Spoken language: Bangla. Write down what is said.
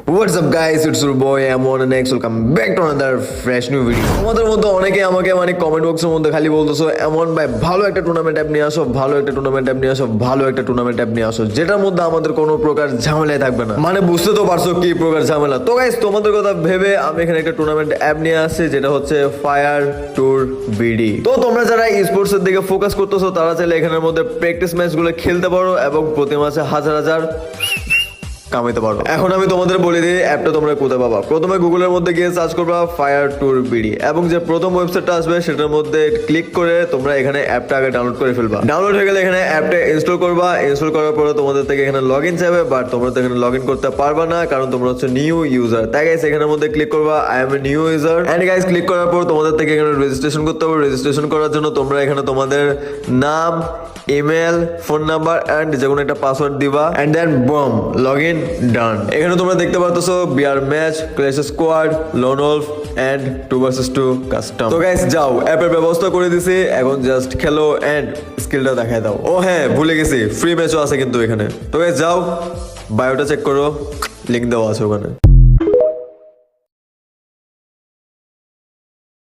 What's up guys, it's your boy Amon and next welcome back to another fresh new video. তোমাদের মধ্যে অনেকে আমাকে কমেন্ট বক্সের মধ্যে খালি বলতেছো এমন ভাই ভালো একটা টুর্নামেন্ট অ্যাপ নিয়ে আসো, ভালো একটা টুর্নামেন্ট অ্যাপ নিয়ে আসো, ভালো একটা টুর্নামেন্ট অ্যাপ নিয়ে আসো যেটার মধ্যে আমাদের কোনো প্রকার ঝামেলাই থাকবে না। মানে বুঝতে তো পারছো কি প্রকার ঝামেলা। তো গাইস তোমাদের কথা ভেবে আমি এখানে একটা টুর্নামেন্ট অ্যাপ নিয়ে আসছি যেটা হচ্ছে ফায়ার ট্যুর বিডি। তো তোমরা যারা স্পোর্টস এর দিকে ফোকাস করতেছো তারা চাইলে এখানের মধ্যে প্র্যাকটিস ম্যাচগুলো খেলতে পারো এবং প্রতি মাসে হাজার হাজার কামাইতে পারো। এখন আমি তোমাদের বলে দিই অ্যাপটা তোমরা কোথায় পাবা। প্রথমে গুগলের মধ্যে গিয়ে সার্চ করবা ফায়ার ট্যুর বিডি এবং যে প্রথম ওয়েবসাইটটা আসবে সেটার মধ্যে ক্লিক করে তোমরা এখানে অ্যাপটা আগে ডাউনলোড করে ফেলবা। ডাউনলোড হয়ে গেলে এখানে অ্যাপটা ইনস্টল করবা। ইনস্টল করার পরে তোমাদের থেকে এখানে লগ ইন চাইবে, বাট তোমরা তো এখানে লগ ইন করতে পারবা না কারণ তোমরা হচ্ছে নিউ ইউজার। তাই গাইস এখানের মধ্যে ক্লিক করবা I am a new user and guys click করার পর তোমাদের থেকে এখানে রেজিস্ট্রেশন করতে হবে। রেজিস্ট্রেশন করার জন্য তোমরা এখানে তোমাদের নাম, ইমেল, ফোন নাম্বার এন্ড যে কোনো একটা পাসওয়ার্ড দিবা and then boom log in done. এখানে তোমরা দেখতে পাচ্ছ BR match, clash squad, lone wolf and 2vs2 custom. তো গাইস যাও, অ্যাপের ব্যবস্থা করে দিছি, এখন জাস্ট খেলো এন্ড স্কিলটা দেখায় দাও। ও হ্যাঁ ভুলে গেছি, ফ্রি ম্যাচও আছে কিন্তু এখানে। তো গাইস যাও, বায়োটা চেক করো, লিংক দেওয়া আছে ওখানে।